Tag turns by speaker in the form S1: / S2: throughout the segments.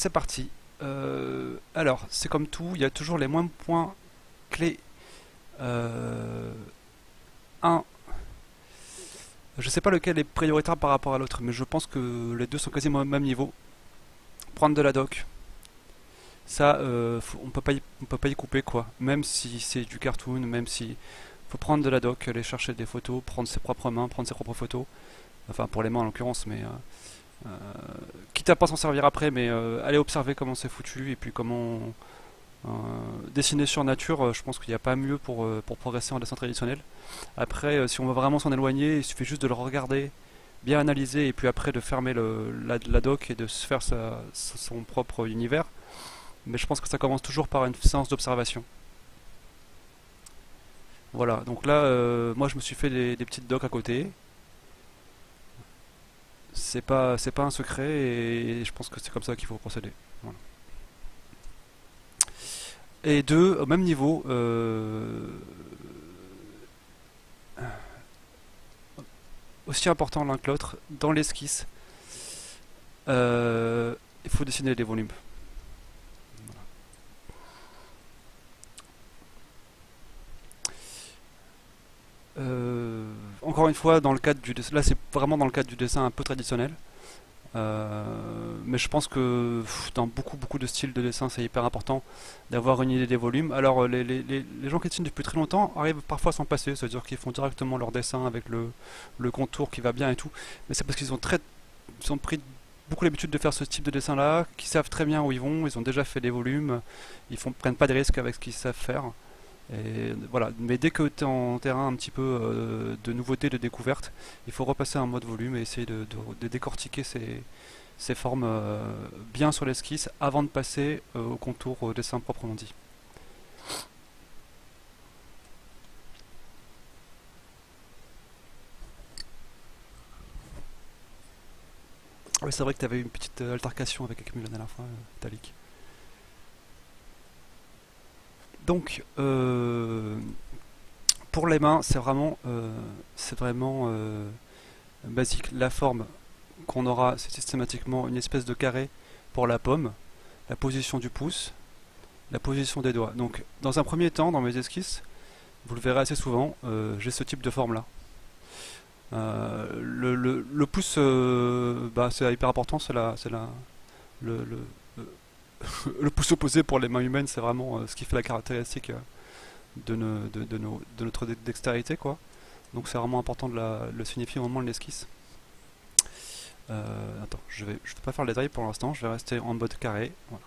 S1: c'est parti. Alors, c'est comme tout, il y a toujours les mêmes points clés. Euh, un, je sais pas lequel est prioritaire par rapport à l'autre, mais je pense que les deux sont quasiment au même niveau. Prendre de la doc, ça, on peut pas y couper quoi. Même si c'est du cartoon, même si faut prendre de la doc, aller chercher des photos, prendre ses propres mains, prendre ses propres photos. Enfin, pour les mains en l'occurrence, mais quitte à pas s'en servir après, mais aller observer comment c'est foutu et puis comment euh, dessiner sur nature. Je pense qu'il n'y a pas mieux pour progresser en dessin traditionnel. Après, si on veut vraiment s'en éloigner, il suffit juste de le regarder, bien analyser et puis après de fermer la doc et de se faire son propre univers. Mais je pense que ça commence toujours par une séance d'observation. Voilà, donc là, moi je me suis fait des petites docs à côté. C'est pas un secret et je pense que c'est comme ça qu'il faut procéder. Voilà. Et deux, au même niveau, aussi important l'un que l'autre, dans l'esquisse, il faut dessiner les volumes. Encore une fois, dans le cadre du dessin, là c'est vraiment dans le cadre du dessin un peu traditionnel. Mais je pense que dans beaucoup de styles de dessin, c'est hyper important d'avoir une idée des volumes. Alors, les gens qui dessinent depuis très longtemps arrivent parfois à s'en passer, c'est-à-dire qu'ils font directement leur dessin avec le contour qui va bien et tout. Mais c'est parce ils ont pris beaucoup l'habitude de faire ce type de dessin-là, qui savent très bien où ils vont, ils ont déjà fait des volumes, prennent pas de risques avec ce qu'ils savent faire. Et voilà. Mais dès que tu es en terrain un petit peu de nouveauté, de découverte, il faut repasser en mode volume et essayer de décortiquer ces formes bien sur l'esquisse avant de passer au contour, au dessin proprement dit. Oui, c'est vrai que tu avais eu une petite altercation avec Akmu la dernière fois, Talik. Donc, pour les mains, c'est vraiment basique. La forme qu'on aura, c'est systématiquement une espèce de carré pour la pomme, la position du pouce, la position des doigts. Donc, dans un premier temps, dans mes esquisses, vous le verrez assez souvent, j'ai ce type de forme-là. Le pouce, bah, c'est hyper important, le, le pouce opposé pour les mains humaines, c'est vraiment ce qui fait la caractéristique de notre dextérité, quoi. Donc c'est vraiment important de le signifier au moment de l'esquisse. Attends, je vais pas faire le détail pour l'instant, je vais rester en mode carré. Voilà.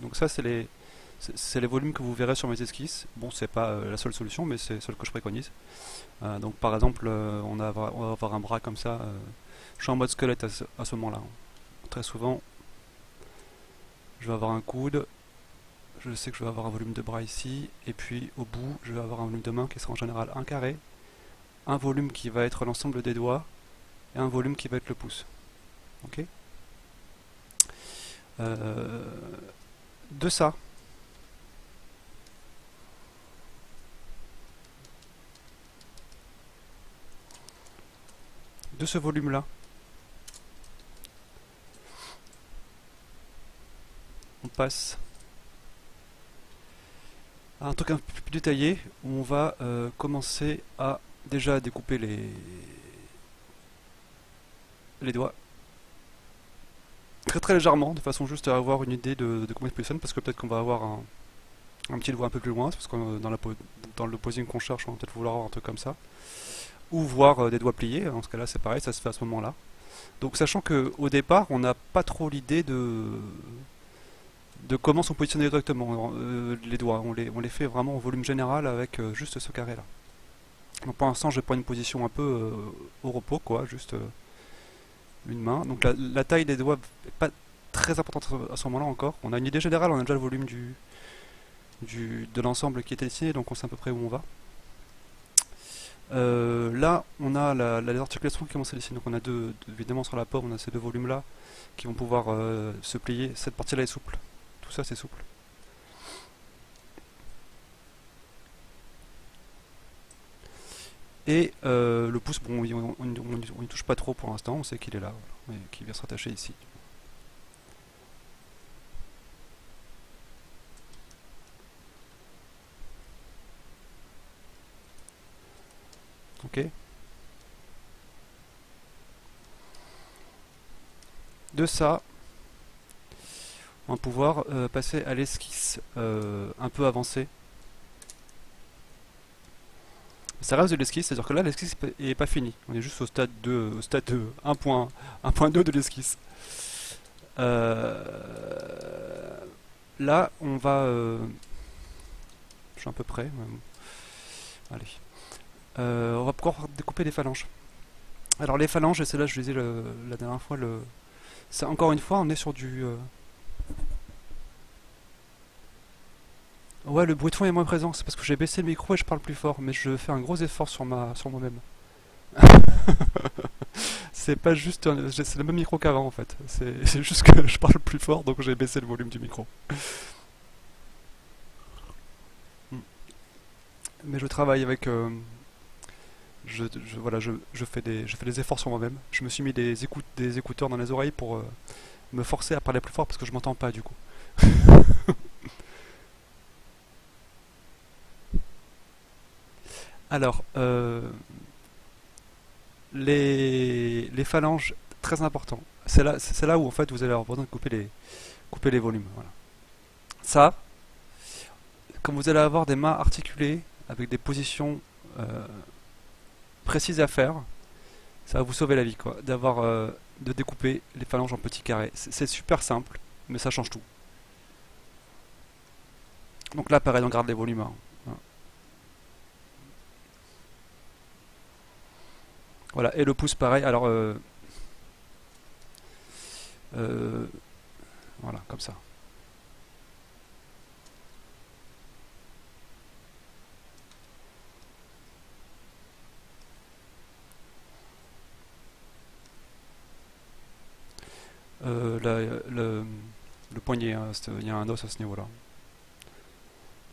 S1: Donc ça, c'est les volumes que vous verrez sur mes esquisses. Bon, c'est pas la seule solution, mais c'est celle que je préconise. Donc par exemple, on va avoir un bras comme ça. Je suis en mode squelette à ce moment-là. Très souvent, je vais avoir un coude. Je sais que je vais avoir un volume de bras ici. Et puis au bout, je vais avoir un volume de main qui sera en général un carré. Un volume qui va être l'ensemble des doigts. Et un volume qui va être le pouce. Ok. Euh, de ça, de ce volume-là, on passe à un truc un peu plus détaillé où on va commencer à déjà découper les doigts très très légèrement, de façon juste à avoir une idée de comment ils se positionnent, parce que peut-être qu'on va avoir un petit doigt un peu plus loin, parce que dans le posing qu'on cherche, on va peut-être vouloir avoir un truc comme ça, ou voir des doigts pliés. Dans ce cas-là, c'est pareil, ça se fait à ce moment-là. Donc, sachant que au départ, on n'a pas trop l'idée de comment sont positionnés directement les doigts. On les fait vraiment au volume général avec juste ce carré-là. Donc, pour l'instant, je prends une position un peu au repos, quoi, juste une main. Donc, la taille des doigts n'est pas très importante à ce moment-là encore. On a une idée générale, on a déjà le volume de l'ensemble qui est dessiné, donc on sait à peu près où on va. Là, on a les articulations qui commencent à dessiner. Donc, on a évidemment sur la pomme, on a ces deux volumes-là qui vont pouvoir se plier. Cette partie-là est souple. Tout ça, c'est souple. Et le pouce, bon, on n'y touche pas trop pour l'instant. On sait qu'il est là, voilà, et qu'il vient se rattacher ici. OK. De ça, on va pouvoir passer à l'esquisse un peu avancée. Ça reste de l'esquisse, c'est-à-dire que là l'esquisse est pas finie. On est juste au stade 2, au stade 1.2 de l'esquisse. Là, on va... je suis à peu près. Allez. On va pouvoir découper les phalanges. Alors les phalanges, et c'est là je disais la dernière fois, c'est encore une fois, on est sur du... Ouais, le bruit de fond est moins présent, c'est parce que j'ai baissé le micro et je parle plus fort, mais je fais un gros effort sur moi-même. C'est pas juste, c'est le même micro qu'avant en fait. C'est juste que je parle plus fort, donc j'ai baissé le volume du micro. Mais je travaille avec, voilà, je fais des efforts sur moi-même. Je me suis mis des écouteurs dans les oreilles pour me forcer à parler plus fort parce que je m'entends pas du coup. Alors, les phalanges, très important. C'est là où en fait vous allez avoir besoin de couper les volumes. Voilà. Ça, comme vous allez avoir des mains articulées avec des positions euh, précises à faire, ça va vous sauver la vie, quoi. De découper les phalanges en petits carrés. C'est super simple, mais ça change tout. Donc là, pareil, on garde les volumes, hein. Voilà, et le pouce, pareil. Alors, euh, voilà, comme ça. Le poignet, hein, il y a un os à ce niveau-là.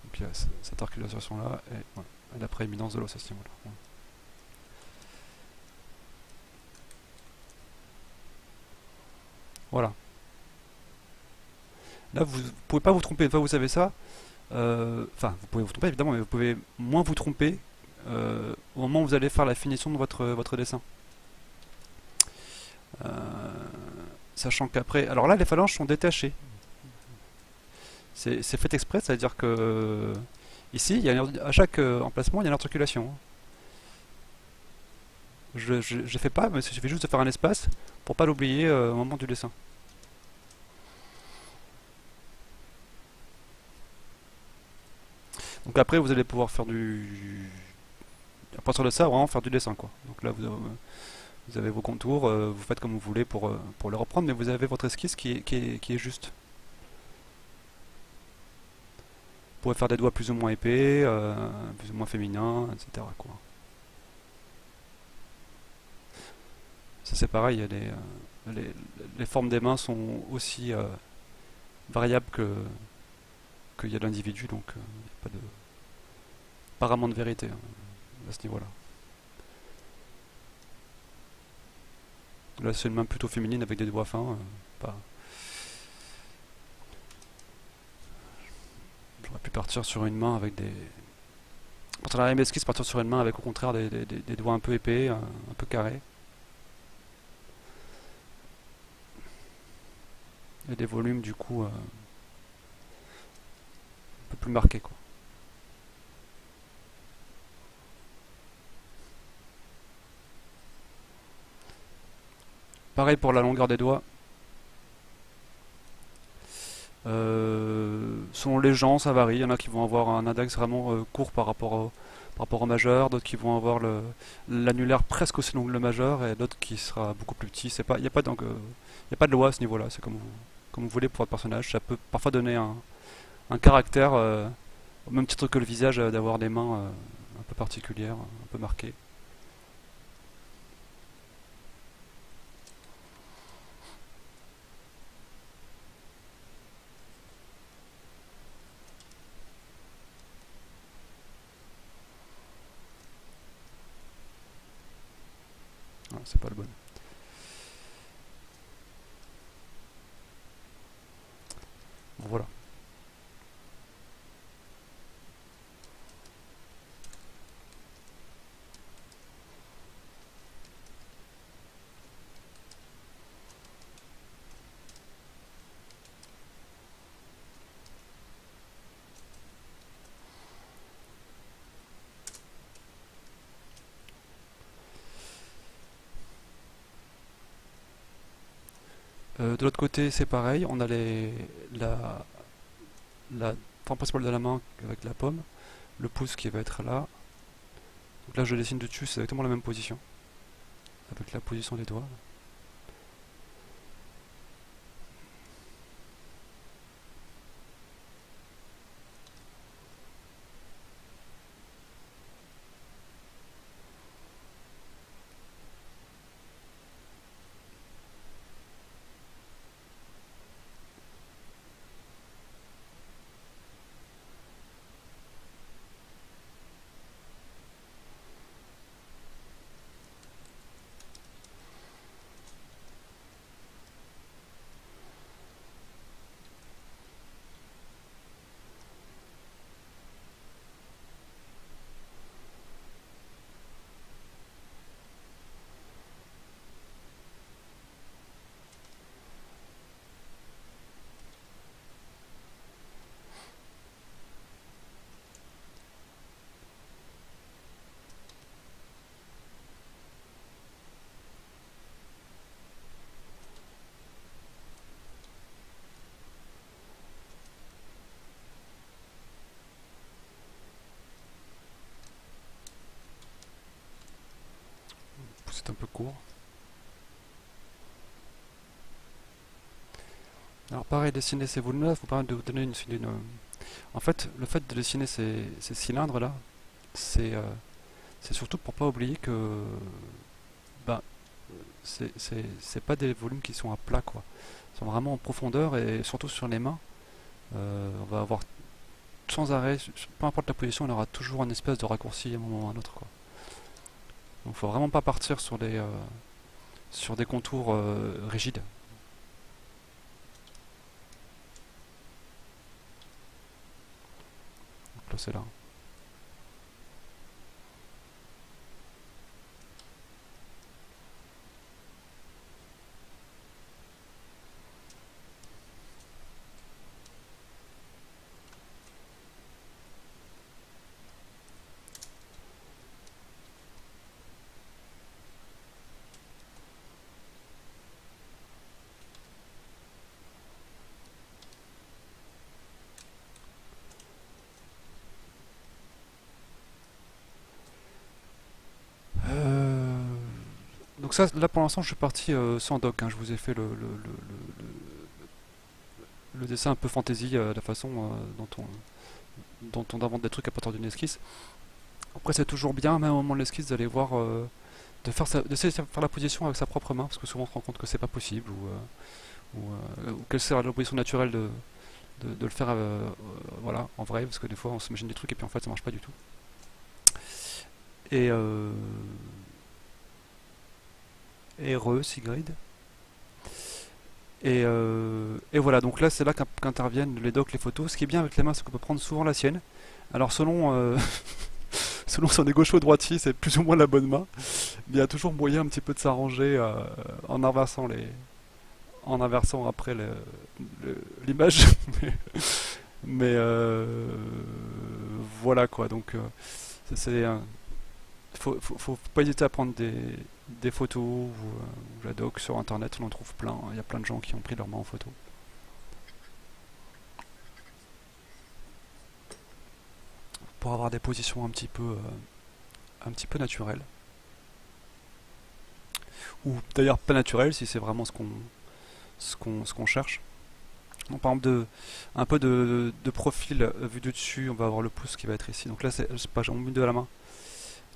S1: Donc il y a cette articulation-là et, voilà, et la prééminence de l'os à ce niveau-là. Voilà. Là, vous pouvez pas vous tromper. Une fois que vous savez ça, enfin, vous pouvez vous tromper évidemment, mais vous pouvez moins vous tromper au moment où vous allez faire la finition de votre dessin. Euh, Sachant qu'après, alors là, les phalanges sont détachées. C'est fait exprès, c'est-à-dire que ici, à chaque emplacement, il y a une articulation. Je fais pas, mais il suffit juste de faire un espace pour pas l'oublier au moment du dessin. Donc après, vous allez pouvoir faire à partir de ça, vraiment faire du dessin, quoi. Donc là, vous avez vos contours, vous faites comme vous voulez pour les reprendre, mais vous avez votre esquisse qui est juste. Vous pouvez faire des doigts plus ou moins épais, plus ou moins féminins, etc., quoi. Ça c'est pareil, les formes des mains sont aussi variables qu'il y a de l'individu, donc il n'y a pas de apparemment de vérité hein, à ce niveau-là. Là c'est une main plutôt féminine avec des doigts fins, pas... J'aurais pu partir sur une main avec des... Pour la esquisse, partir sur une main avec au contraire des doigts un peu épais, un peu carrés. Et des volumes du coup un peu plus marqués, quoi. Pareil pour la longueur des doigts. Selon les gens, ça varie. Il y en a qui vont avoir un index vraiment court par rapport au majeur, d'autres qui vont avoir l'annulaire presque aussi long que le majeur, et d'autres qui sera beaucoup plus petit. Il n'y a pas y a pas de loi à ce niveau-là. C'est comme vous voulez pour votre personnage. Ça peut parfois donner un caractère, au même titre que le visage, d'avoir des mains un peu particulières, un peu marquées. Ah, c'est pas le bon. Bon, voilà. De l'autre côté, c'est pareil, on a la forme principale de la main avec la paume, le pouce qui va être là. Donc là, je dessine dessus, c'est exactement la même position, avec la position des doigts. C'est un peu court. Alors pareil, dessiner ces volumes-là, vous permettre de vous donner En fait, le fait de dessiner ces cylindres-là, c'est surtout pour pas oublier que ben, c'est pas des volumes qui sont à plat, quoi. Ils sont vraiment en profondeur et surtout sur les mains, on va avoir sans arrêt, peu importe la position, on aura toujours une espèce de raccourci à un moment ou à un autre, quoi. Donc faut vraiment pas partir sur des contours rigides. Donc là c'est là. Donc ça, là pour l'instant je suis parti sans doc, hein. Je vous ai fait le dessin un peu fantasy, la façon dont on invente des trucs à partir d'une esquisse. Après c'est toujours bien, même au moment de l'esquisse, d'aller voir, d'essayer de faire la position avec sa propre main, parce que souvent on se rend compte que c'est pas possible, ou quelle serait la position naturelle de le faire voilà, en vrai, parce que des fois on s'imagine des trucs et puis en fait ça marche pas du tout. Et Sigrid. Et voilà, donc là c'est là qu'interviennent les docs, les photos. Ce qui est bien avec les mains, c'est qu'on peut prendre souvent la sienne. Alors selon si on est gaucher ou droitier, c'est plus ou moins la bonne main. Il y a toujours moyen un petit peu de s'arranger en inversant après l'image. Mais voilà quoi, donc c'est faut pas hésiter à prendre des photos ou la doc sur internet, on en trouve plein. Il y a plein de gens qui ont pris leur main en photo. Pour avoir des positions un petit peu naturelles. Ou d'ailleurs pas naturelles si c'est vraiment ce qu'on cherche. Donc, par exemple, un peu de profil vu du dessus, on va avoir le pouce qui va être ici. Donc là, c'est pas, on met de la main.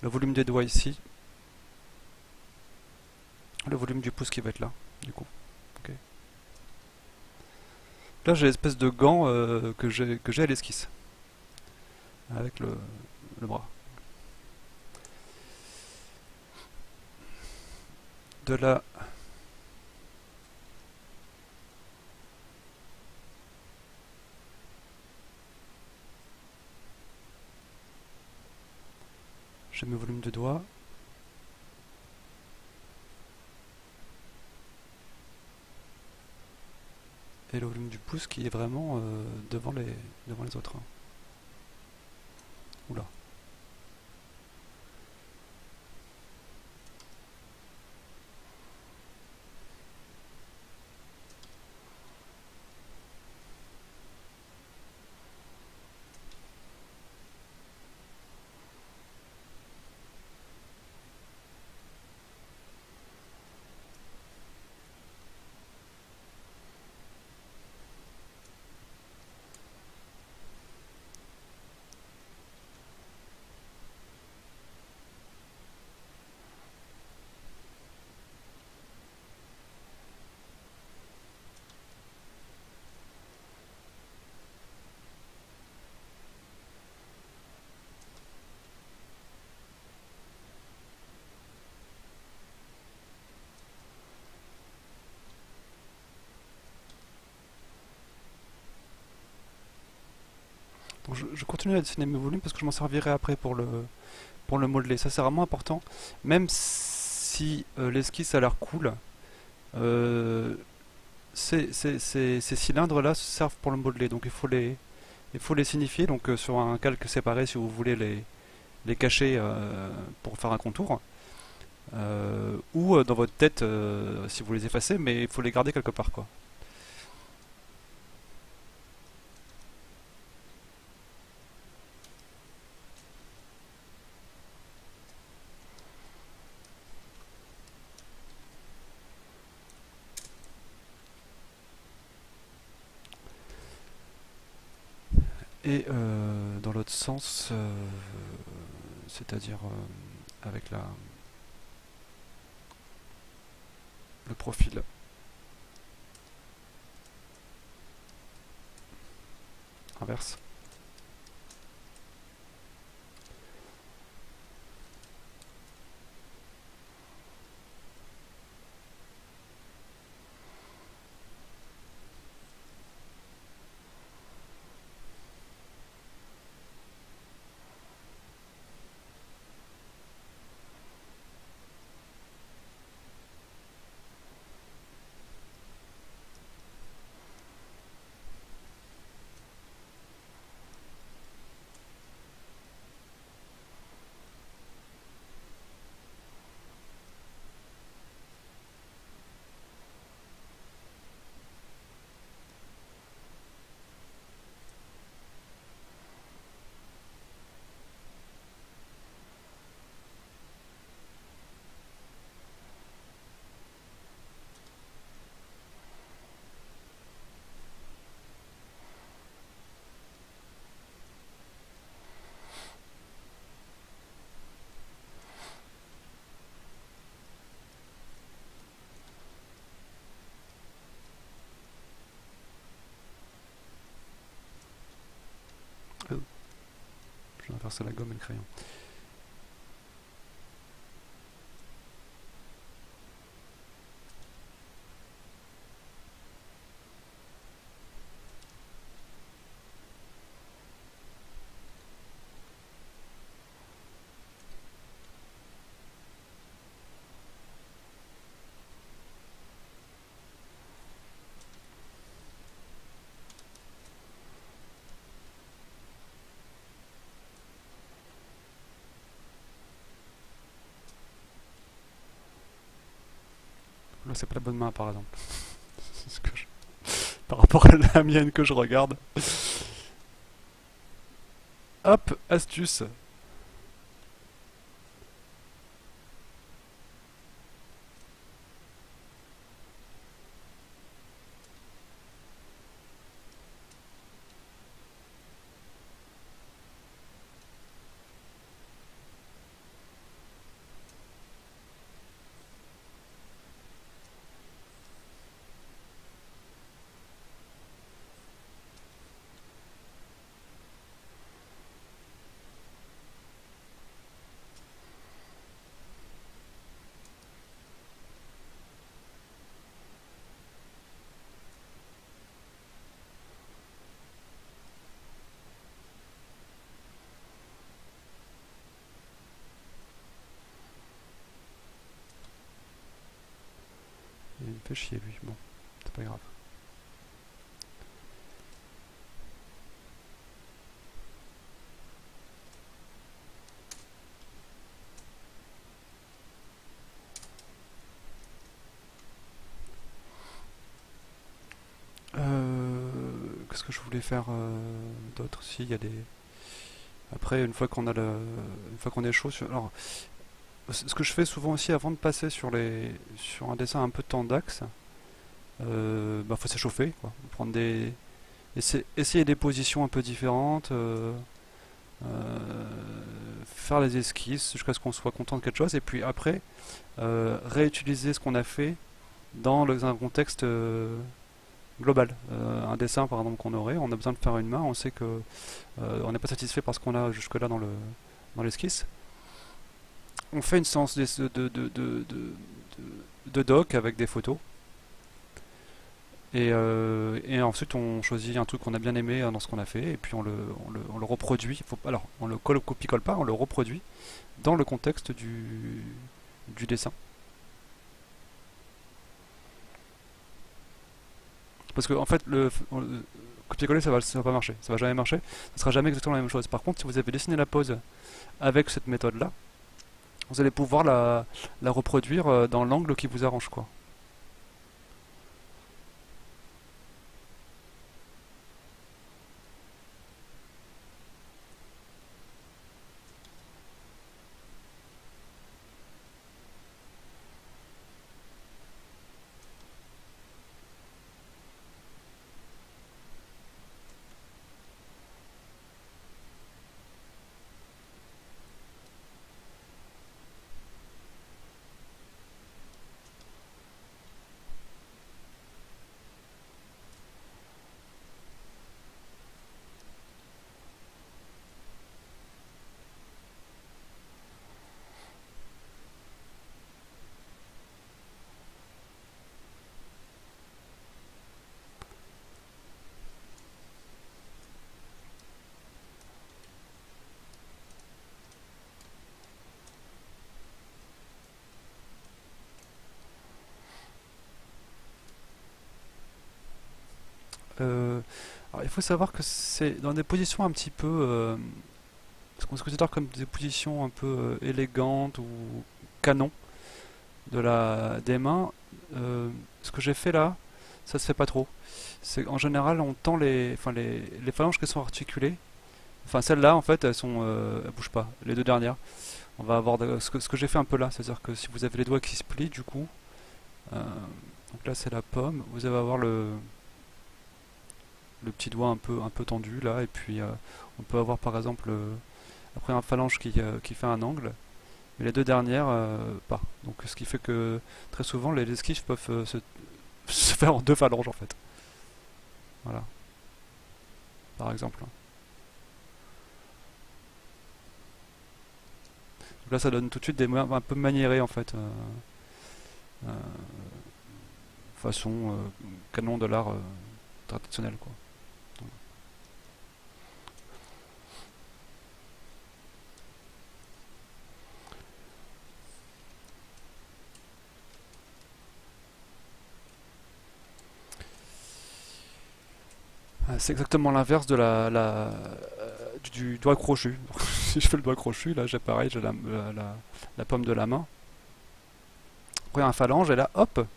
S1: Le volume des doigts ici. Le volume du pouce qui va être là, du coup. Okay. Là, j'ai l'espèce de gant que j'ai à l'esquisse. Avec le bras. De là. J'ai mes volumes de doigts. Et le volume du pouce qui est vraiment devant les autres. Oula. Donc je continue à dessiner mes volumes parce que je m'en servirai après pour le modeler. Ça c'est vraiment important. Même si l'esquisse a l'air cool, euh, ces cylindres-là servent pour le modeler. Donc il faut les signifier donc, sur un calque séparé si vous voulez les cacher pour faire un contour. Ou dans votre tête si vous les effacez, mais il faut les garder quelque part quoi. Et dans l'autre sens, c'est-à-dire avec le profil inverse. Je vais inverser la gomme et le crayon. Là, c'est pas la bonne main, par exemple. Ce que par rapport à la mienne que je regarde. Hop, astuce. Il me fait chier, lui. Bon, c'est pas grave. Qu'est-ce que je voulais faire d'autre? Si, il y a des. Après, une fois qu'on est chaud sur. Alors, ce que je fais souvent aussi avant de passer sur un dessin un peu tendax, bah, faut s'échauffer, quoi. Prendre essayer des positions un peu différentes, faire les esquisses jusqu'à ce qu'on soit content de quelque chose, et puis après, réutiliser ce qu'on a fait dans un contexte global. Un dessin, par exemple, qu'on aurait, on a besoin de faire une main, on sait que on n'est pas satisfait par ce qu'on a jusque-là dans l'esquisse. On fait une séance de doc avec des photos. Et ensuite on choisit un truc qu'on a bien aimé dans ce qu'on a fait, et puis on le reproduit. Alors, on le copie-colle pas, on le reproduit dans le contexte du dessin. Parce que en fait, le copier-coller, ça va pas marcher, ça va jamais marcher, ça sera jamais exactement la même chose. Par contre, si vous avez dessiné la pose avec cette méthode-là, vous allez pouvoir la reproduire dans l'angle qui vous arrange, quoi. Euh, alors, il faut savoir que c'est dans des positions un petit peu, ce qu'on se considère comme des positions un peu élégantes ou canon des mains. Ce que j'ai fait là, ça se fait pas trop. C'est en général, on tend les phalanges qui sont articulées. Enfin, celles-là, en fait, elles bougent pas. Les deux dernières. On va avoir ce que j'ai fait un peu là, c'est-à-dire que si vous avez les doigts qui se plient, du coup, donc là c'est la pomme. Vous allez avoir le petit doigt un peu tendu là, et puis on peut avoir par exemple la première phalange qui fait un angle, mais les deux dernières pas. Donc ce qui fait que très souvent les esquisses peuvent se faire en deux phalanges en fait. Voilà, par exemple. Donc là ça donne tout de suite des mains un peu maniérées en fait, euh, façon canon de l'art traditionnel quoi. C'est exactement l'inverse de du doigt crochu. Si je fais le doigt crochu, là j'ai pareil, j'ai la paume de la main. Après un phalange et là hop,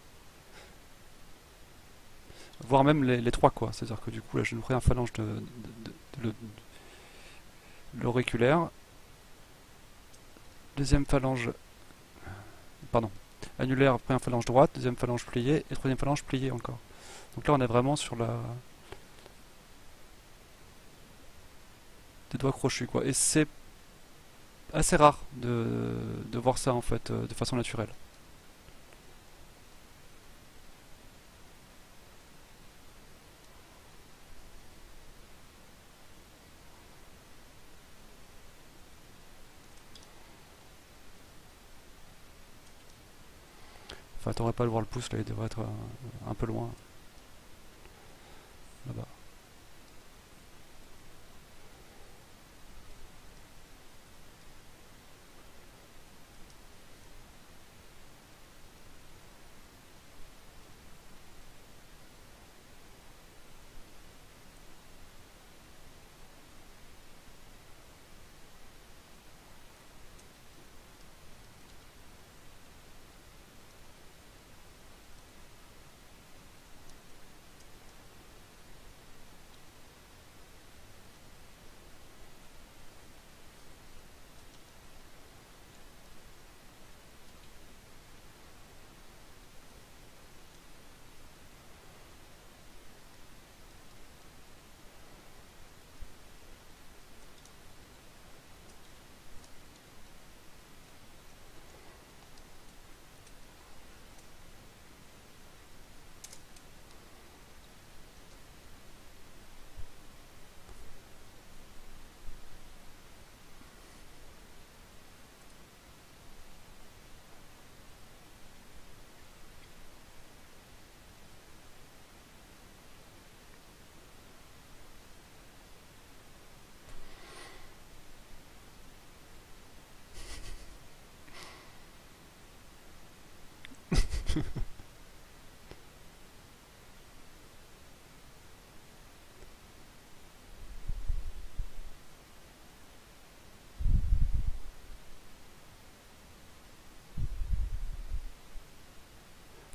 S1: voire même les trois quoi. C'est-à-dire que du coup là j'ai une première phalange de l'auriculaire, deuxième phalange, pardon, annulaire, première phalange droite, deuxième phalange pliée et troisième phalange pliée encore. Donc là on est vraiment sur des doigts crochus quoi. Et c'est assez rare de voir ça en fait de façon naturelle. Enfin, t'aurais pas à le voir le pouce là, il devrait être un peu loin là-bas.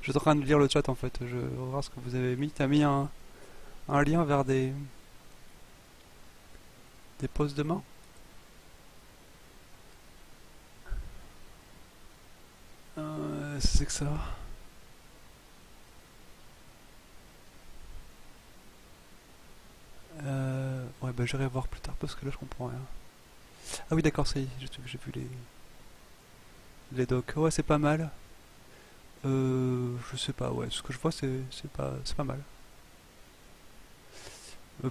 S1: Je suis en train de lire le chat en fait. Je vais voir ce que vous avez mis. T'as mis un lien vers des poses de main? C'est que ça. Ouais, bah j'irai voir plus tard parce que là je comprends rien. Ah oui, d'accord, ça y est, j'ai vu les docs. Ouais, c'est pas mal. Je sais pas, ouais, ce que je vois c'est pas mal.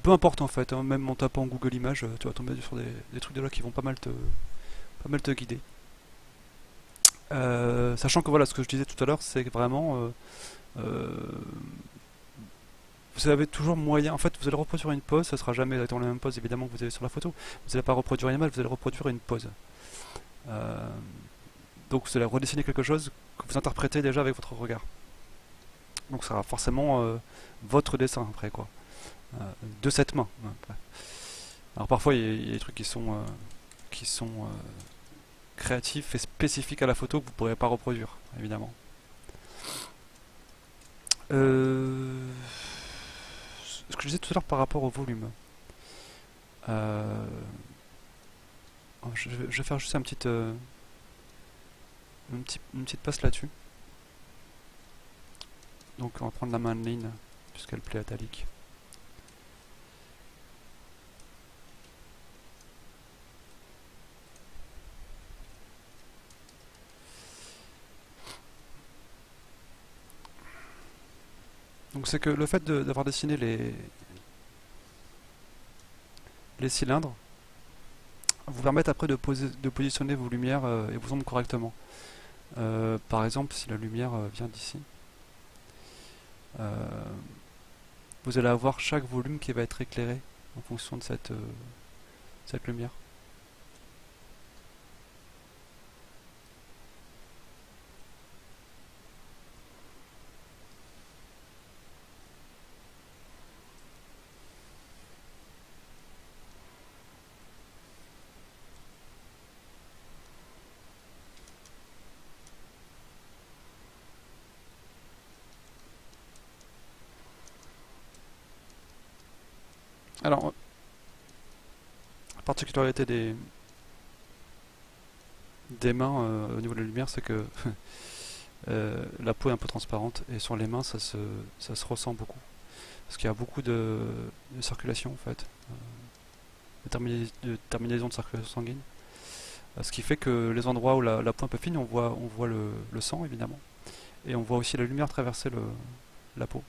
S1: Peu importe en fait, hein, même en tapant Google Images, tu vas tomber sur des trucs déjà qui vont pas mal te guider. Sachant que voilà, ce que je disais tout à l'heure, c'est que vraiment, euh, vous avez toujours moyen. En fait, vous allez reproduire une pose, ça sera jamais dans la même pose évidemment que vous avez sur la photo. Vous n'allez pas reproduire une image, vous allez reproduire une pose. Euh, donc vous allez redessiner quelque chose que vous interprétez déjà avec votre regard. Donc ça sera forcément votre dessin après quoi. De cette main. Après. Alors parfois il y a des trucs qui sont créatifs et spécifiques à la photo que vous ne pourrez pas reproduire, évidemment. Ce que je disais tout à l'heure par rapport au volume. Euh, je vais faire juste une petite passe là-dessus. Donc on va prendre la main de ligne puisqu'elle plaît à Talik. Donc c'est que le fait d'avoir dessiné les cylindres vous permet après de positionner vos lumières et vos ombres correctement. Par exemple, si la lumière vient d'ici, euh, vous allez avoir chaque volume qui va être éclairé en fonction de cette lumière. Alors, la particularité des mains au niveau de la lumière, c'est que la peau est un peu transparente et sur les mains, ça se ressent beaucoup. Parce qu'il y a beaucoup de circulation en fait, de terminaison de circulation sanguine. Ce qui fait que les endroits où la peau est un peu fine, on voit le sang évidemment. Et on voit aussi la lumière traverser la peau.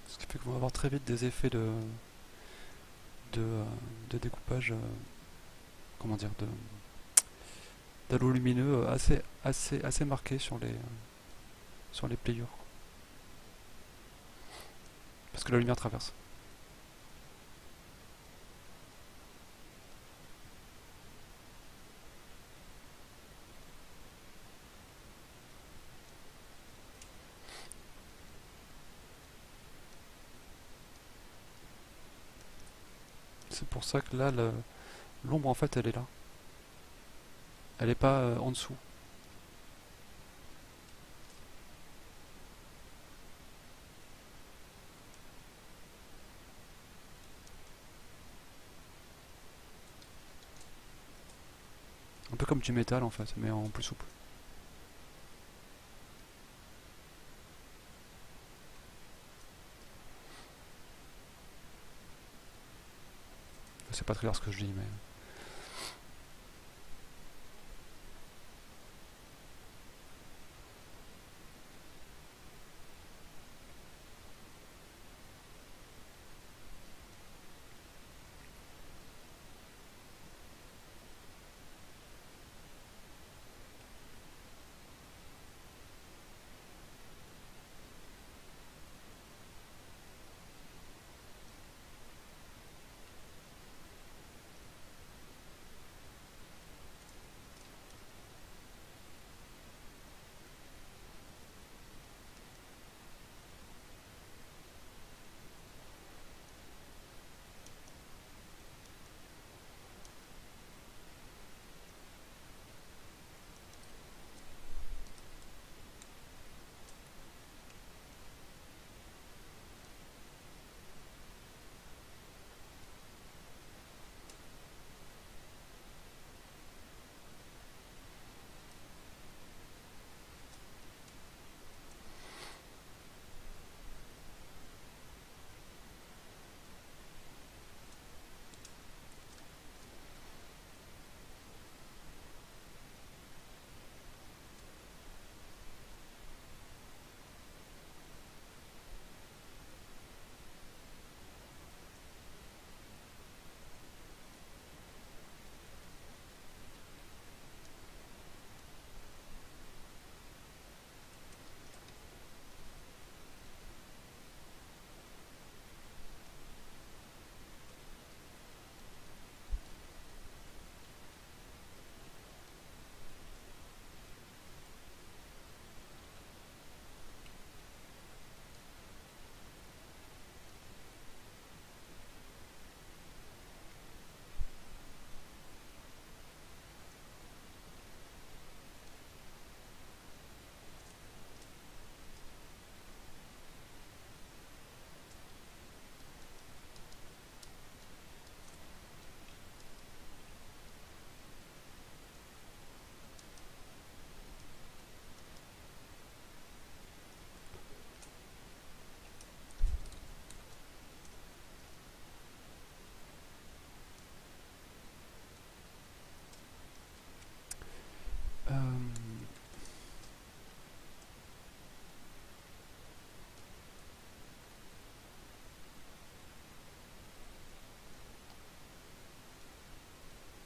S1: Ce qui fait qu'on va avoir très vite des effets de, euh, de découpage, comment dire, d'halo lumineux assez marqués sur les pliures. Parce que la lumière traverse. C'est pour ça que là, l'ombre en fait, elle est là. Elle n'est pas en dessous. Un peu comme du métal en fait, mais en plus souple. C'est pas très clair ce que je dis, mais...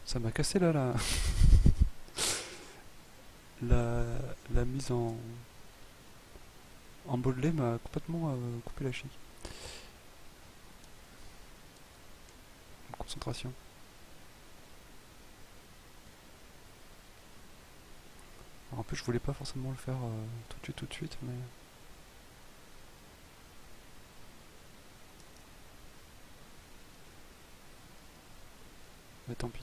S1: Ça m'a cassé là la, la mise en Baudelaire m'a complètement coupé la chic. Concentration. Alors, en plus je voulais pas forcément le faire tout de suite, mais tant pis.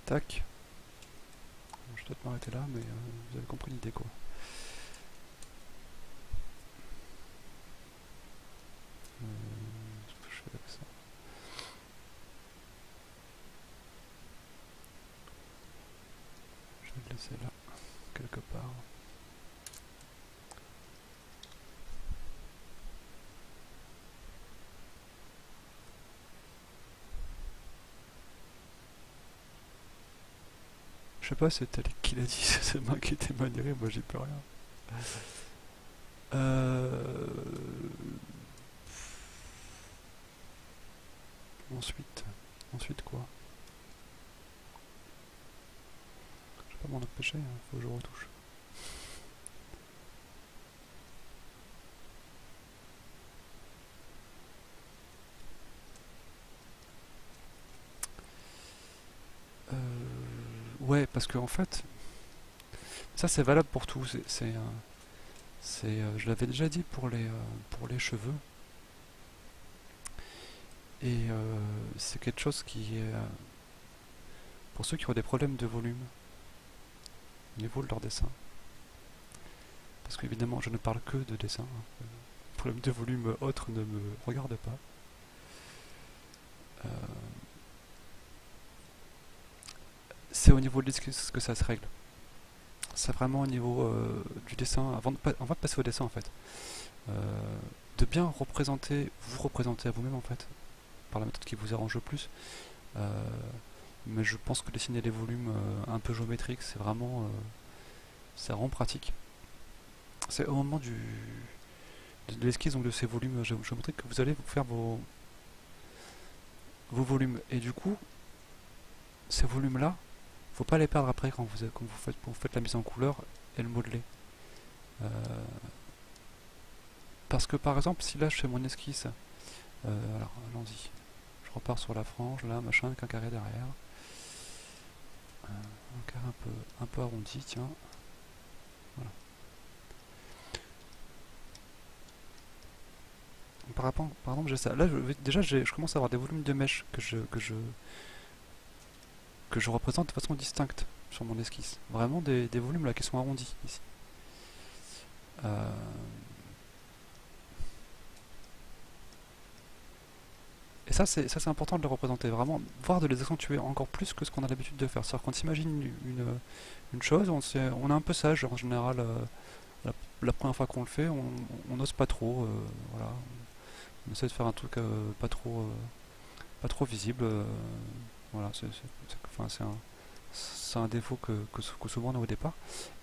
S1: Tac. Je vais peut-être m'arrêter là, mais vous avez compris l'idée quoi. Ce que je fais avec ça. Je vais le laisser là, quelque part. Je sais pas, c'est elle qui l'a dit, c'est moi qui était maniéré, moi j'y peux rien. Euh... Ensuite quoi? Je vais pas m'en empêcher, hein, faut que je retouche. Ouais, parce que en fait, ça c'est valable pour tout. Je l'avais déjà dit pour les cheveux. Et c'est quelque chose qui est pour ceux qui ont des problèmes de volume au niveau de leur dessin. Parce qu'évidemment, je ne parle que de dessin. Hein. Problème de volume autre ne me regarde pas. C'est au niveau de l'esquisse que ça se règle. C'est vraiment au niveau du dessin, avant de passer au dessin en fait. De bien vous représenter à vous-même en fait, par la méthode qui vous arrange le plus. Mais je pense que dessiner des volumes un peu géométriques, c'est vraiment pratique. C'est au moment de l'esquisse, donc de ces volumes géométriques, que vous allez vous faire vos volumes. Et du coup, ces volumes-là, faut pas les perdre après quand vous faites la mise en couleur et le modeler. Parce que par exemple, si là je fais mon esquisse, alors allons-y, je repars sur la frange, là, machin, avec un carré derrière. Un carré un peu arrondi, tiens. Voilà. Par exemple, j'ai ça. Là, déjà, je commence à avoir des volumes de mèches que je représente de façon distincte sur mon esquisse. Vraiment des volumes là qui sont arrondis ici. Et ça c'est important de les représenter, vraiment, voire de les accentuer encore plus que ce qu'on a l'habitude de faire. C'est-à-dire qu'on s'imagine une chose, on est un peu sage en général, la première fois qu'on le fait, on n'ose pas trop, voilà. On essaie de faire un truc pas trop visible, voilà, c'est un défaut que souvent on a au départ.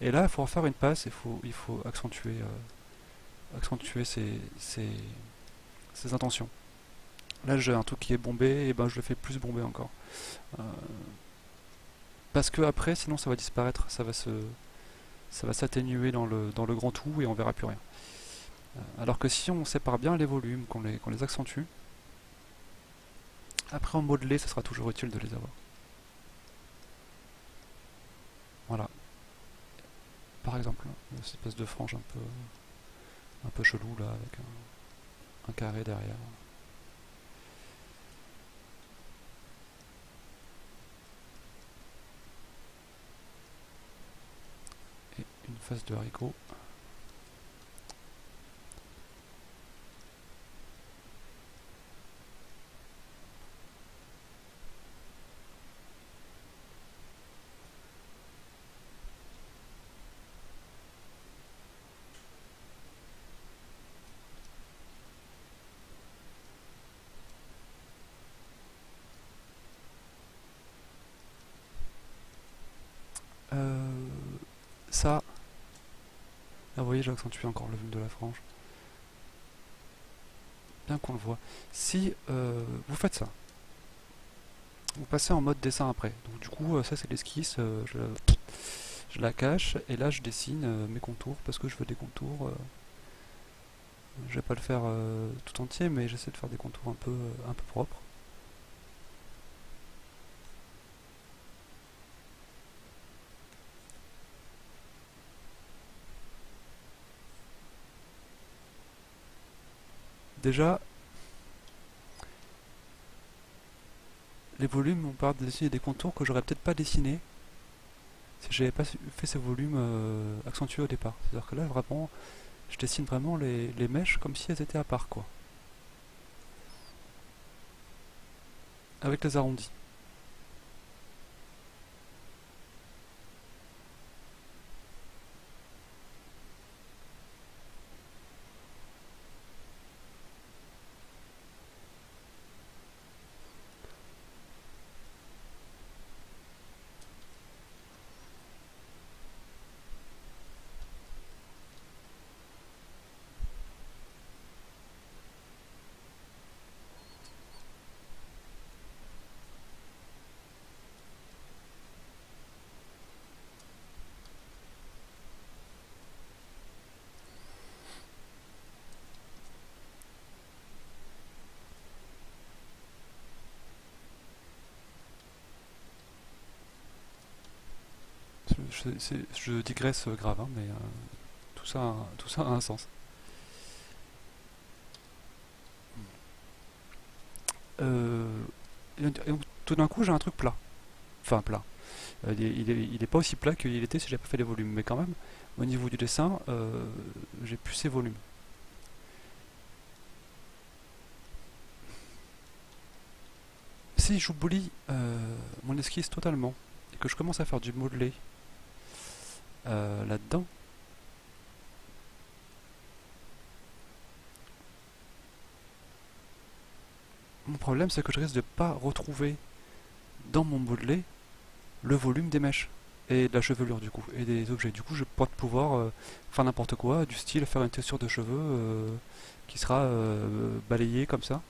S1: Et là, il faut refaire une passe, il faut accentuer ses intentions. Là, j'ai un truc qui est bombé, et ben je le fais plus bomber encore. Euh, Parce que après, sinon ça va disparaître, ça va s'atténuer dans le grand tout et on verra plus rien. Alors que si on sépare bien les volumes, qu'on les accentue, après en modelé, ça sera toujours utile de les avoir. Voilà. Par exemple, cette espèce de frange un peu chelou là, avec un carré derrière. Et une face de haricot. Ça, là vous voyez, j'ai accentué encore le volume de la frange. Bien qu'on le voit. Si vous faites ça, vous passez en mode dessin après. Donc du coup, ça c'est l'esquisse, je la cache, et là je dessine mes contours, parce que je veux des contours. Je vais pas le faire tout entier, mais j'essaie de faire des contours un peu propres. Déjà, les volumes vont permettre de dessiner des contours que j'aurais peut-être pas dessinés si j'avais pas fait ces volumes accentués au départ. C'est-à-dire que là, vraiment, je dessine vraiment les mèches comme si elles étaient à part, quoi. Avec les arrondis. Je digresse grave, hein, mais tout ça a un sens. Euh, et donc, tout d'un coup, j'ai un truc plat. Enfin, plat. Il est pas aussi plat qu'il était si j'avais pas fait les volumes, mais quand même, au niveau du dessin, j'ai plus ces volumes. Si j'oublie mon esquisse totalement, et que je commence à faire du modelé là-dedans, mon problème c'est que je risque de pas retrouver dans mon modelé le volume des mèches et de la chevelure du coup et des objets. Du coup, je vais pas pouvoir faire n'importe quoi, du style faire une texture de cheveux qui sera balayée comme ça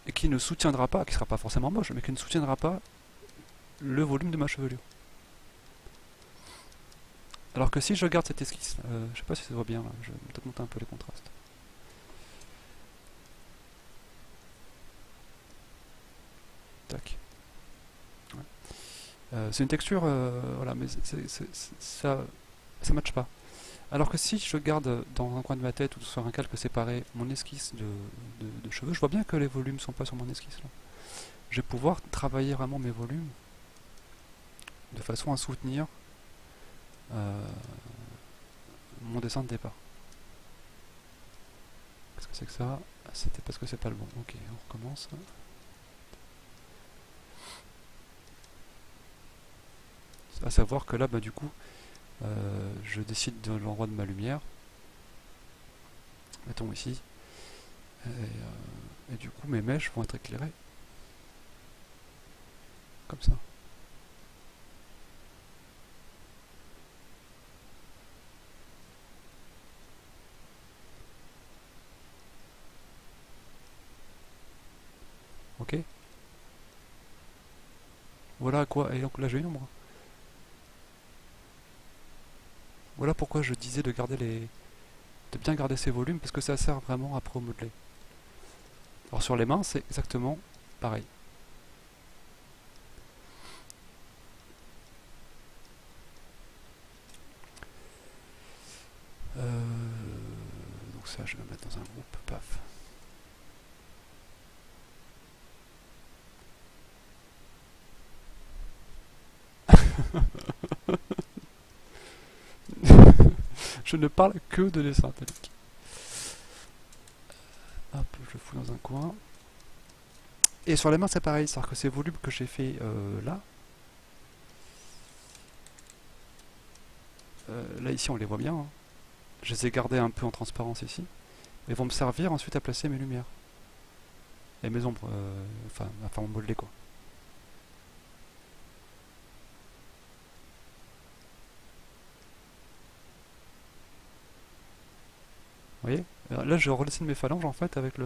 S1: et qui ne soutiendra pas, qui sera pas forcément moche, mais qui ne soutiendra pas le volume de ma chevelure. Alors que si je garde cette esquisse, je sais pas si ça se voit bien là, je vais peut-être monter un peu les contrastes. Tac. Ouais. C'est une texture, voilà, mais ça matche pas. Alors que si je garde dans un coin de ma tête ou sur un calque séparé mon esquisse de cheveux, je vois bien que les volumes sont pas sur mon esquisse là. Je vais pouvoir travailler vraiment mes volumes de façon à soutenir euh, mon dessin de départ. Qu'est-ce que c'est que ça? C'était parce que c'est pas le bon. Ok, on recommence. À savoir que là, bah, du coup, je décide de l'endroit de ma lumière. Mettons ici. Et du coup, mes mèches vont être éclairées. Comme ça. Ok. Voilà à quoi. Et donc là, j'ai une ombre. Voilà pourquoi je disais de bien garder ces volumes, parce que ça sert vraiment après au modeler. Alors sur les mains, c'est exactement pareil. ça, je vais me mettre dans un groupe, paf. Je ne parle que de dessin italique. Hop, je le fous dans un coin. Et sur les mains, c'est pareil, c'est-à-dire que ces volumes que j'ai fait là, là ici on les voit bien, hein. Je les ai gardés un peu en transparence ici, et vont me servir ensuite à placer mes lumières. Et mes ombres, enfin mon modelé quoi. Vous voyez? Là je redessine mes phalanges en fait avec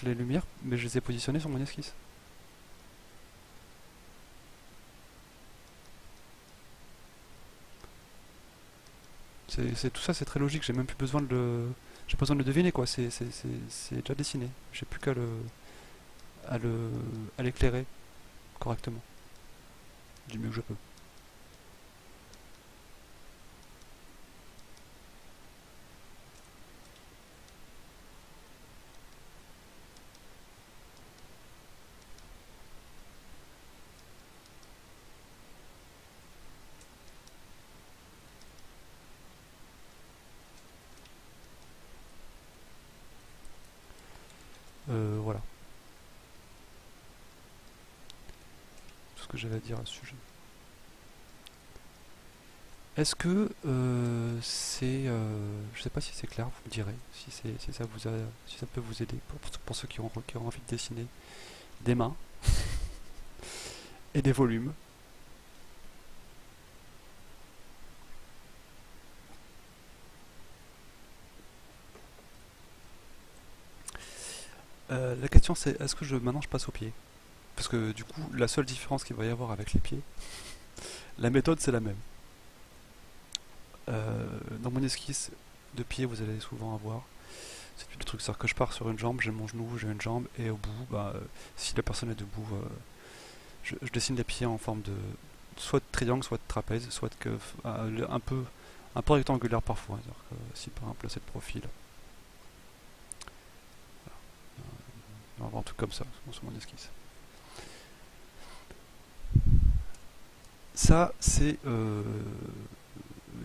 S1: les lumières, mais je les ai positionnées sur mon esquisse. Tout ça c'est très logique, j'ai même plus besoin de j'ai pas besoin de le deviner quoi, c'est déjà dessiné. J'ai plus qu'à à l'éclairer correctement, du mieux que je peux. Voilà, tout ce que j'avais à dire à ce sujet. Est-ce que je sais pas si c'est clair, vous me direz, si ça si ça peut vous aider pour ceux qui ont envie de dessiner des mains et des volumes. La question c'est est-ce que maintenant je passe au pied? Parce que du coup, la seule différence qu'il va y avoir avec les pieds, la méthode c'est la même. Dans mon esquisse de pied, vous allez souvent avoir c'est le truc, c'est-à-dire que je pars sur une jambe, j'ai mon genou, j'ai une jambe, et au bout, bah, si la personne est debout, je dessine les pieds en forme de soit de triangle, soit de trapèze, soit un peu rectangulaire parfois. C'est-à-dire que si par exemple là c'est de profil, on va avoir un truc comme ça sur mon esquisse. Ça c'est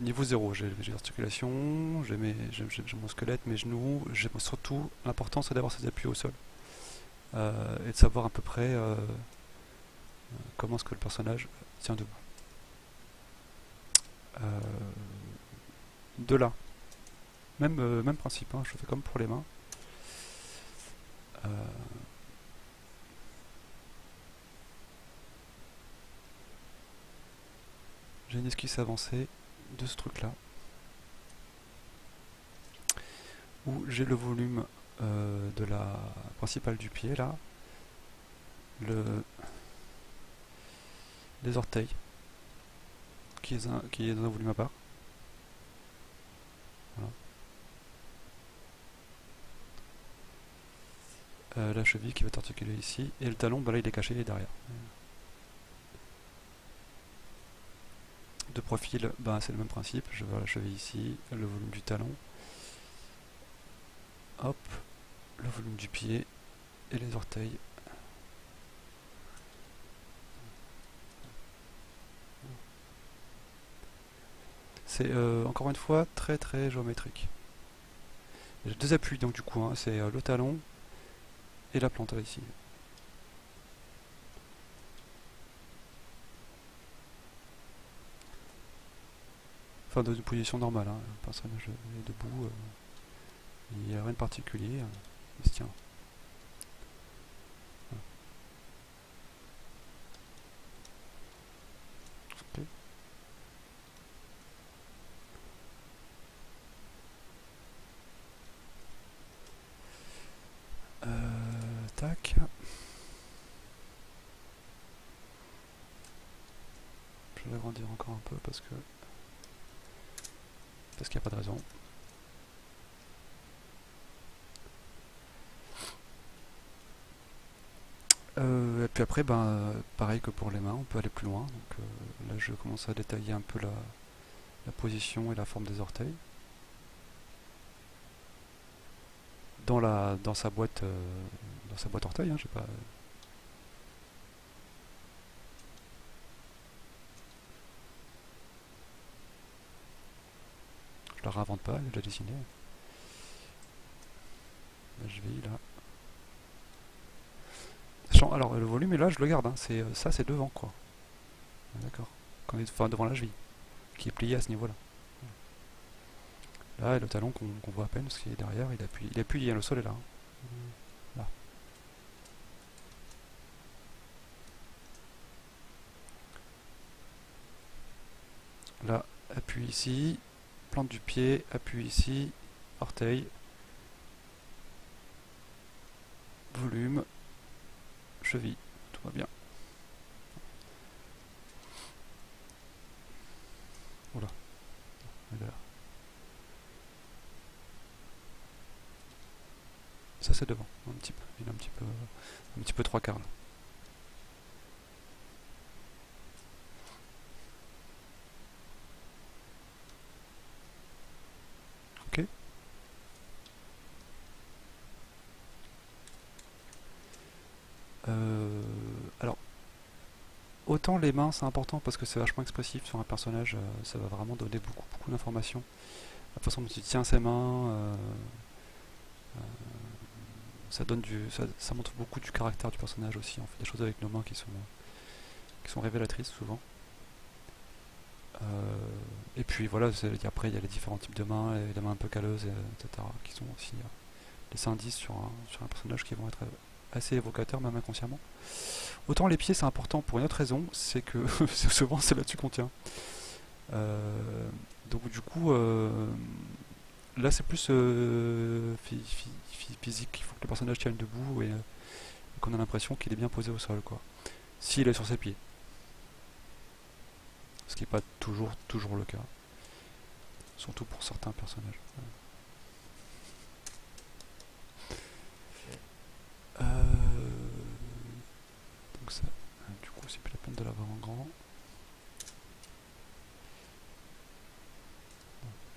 S1: niveau 0, j'ai l'articulation, j'ai mon squelette, mes genoux, surtout l'important c'est d'avoir ses appuis au sol et de savoir à peu près comment est-ce que le personnage tient debout. De là, même principe, hein, je fais comme pour les mains. J'ai une esquisse avancée de ce truc là où j'ai le volume de la principale du pied là, les orteils qui est dans un volume à part. Voilà. La cheville qui va être articulée ici, et le talon, bah là il est caché, il est derrière. De profil, bah, c'est le même principe, je vois la cheville ici, le volume du talon, hop, le volume du pied et les orteils. C'est encore une fois très très géométrique. J'ai deux appuis donc du coup, hein, c'est le talon et la plante ici. Enfin, dans une position normale, hein. Le personnage est debout, il n'y a rien de particulier, il se tient. Okay. Tac. Je vais agrandir encore un peu parce qu'il n'y a pas de raison. Et puis après, ben, pareil que pour les mains, on peut aller plus loin. Donc là, je commence à détailler un peu la position et la forme des orteils. dans sa boîte orteil, hein, j'ai pas. Je la réinvente pas, elle est déjà dessinée. Là, je vais là. Alors le volume, et là je le garde, hein, ça c'est devant quoi. D'accord. Quand on est enfin, devant la cheville, qui est plié à ce niveau-là. Là, le talon qu'on voit à peine, parce qu'il est derrière, il appuie, le sol est là. Hein. Là. Là, appui ici, plante du pied, appui ici, orteil, volume, cheville, tout va bien. Oula, elle est là. Ça c'est devant, un petit peu, il est un petit peu trois quarts là. Ok. Alors, autant les mains c'est important parce que c'est vachement expressif sur un personnage, ça va vraiment donner beaucoup d'informations. La façon dont il tient ses mains, ça donne ça montre beaucoup du caractère du personnage aussi. On fait des choses avec nos mains qui sont révélatrices souvent. Et puis voilà, après il y a les différents types de mains, les mains un peu calleuses, etc. qui sont aussi des indices sur un personnage qui vont être assez évocateurs même inconsciemment. Autant les pieds c'est important pour une autre raison, c'est que souvent c'est là-dessus qu'on tient. Donc du coup, là c'est plus physique, il faut que le personnage tienne debout et qu'on a l'impression qu'il est bien posé au sol, quoi. S'il est sur ses pieds. Ce qui n'est pas toujours le cas. Surtout pour certains personnages. Donc ça, du coup c'est plus la peine de l'avoir en grand.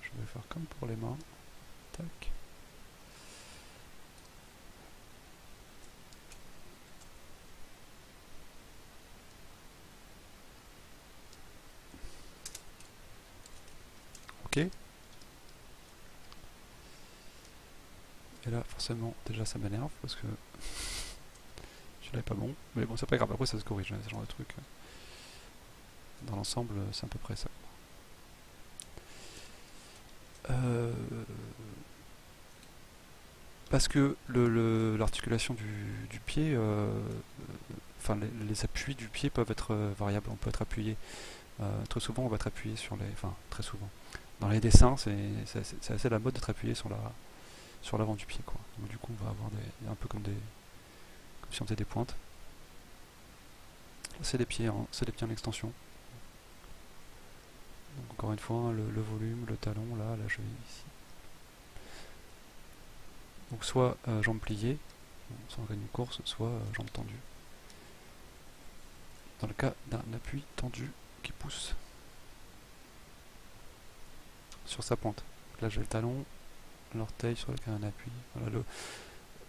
S1: Je vais faire comme pour les mains. Tac. Ok. Et là, forcément, déjà ça m'énerve parce que je l'avais pas bon. Mais bon, c'est pas grave, après ça se corrige, ce genre de truc. Dans l'ensemble, c'est à peu près ça. Parce que l'articulation du pied, enfin les appuis du pied peuvent être variables, on peut être appuyé. Très souvent on va être appuyé sur les. Enfin très souvent. Dans les dessins c'est assez la mode d'être appuyé sur l'avant du pied quoi. Donc du coup on va avoir un peu comme si on faisait des pointes. C'est des pieds en extension. Donc encore une fois, le volume, le talon, là, la cheville ici. Donc soit jambes pliées, soit on gagne une course, soit jambes tendues. Dans le cas d'un appui tendu qui pousse sur sa pointe. Là j'ai le talon, l'orteil sur lequel un appui. Voilà,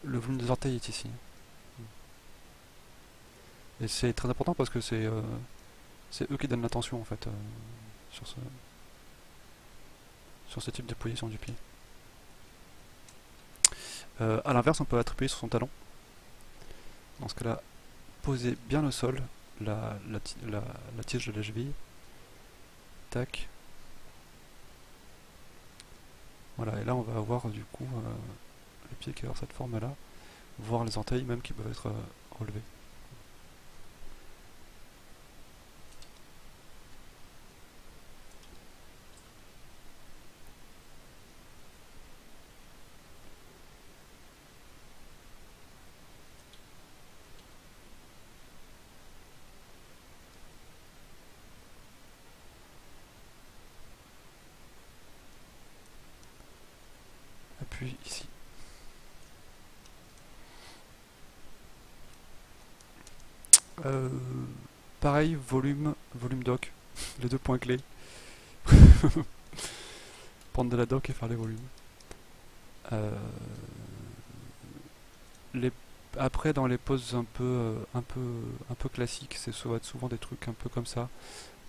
S1: le volume des orteils est ici. Et c'est très important parce que c'est eux qui donnent l'attention en fait sur ce type de position du pied. A l'inverse, on peut appuyer sur son talon. Dans ce cas-là, poser bien au sol la tige de la cheville. Tac. Voilà, et là on va avoir du coup le pied qui va avoir cette forme-là, voire les orteils même qui peuvent être relevés. Puis ici. Pareil, volume doc, les deux points clés. Prendre de la doc et faire les volumes. les, après, dans les poses un peu classiques, ça va être souvent des trucs un peu comme ça.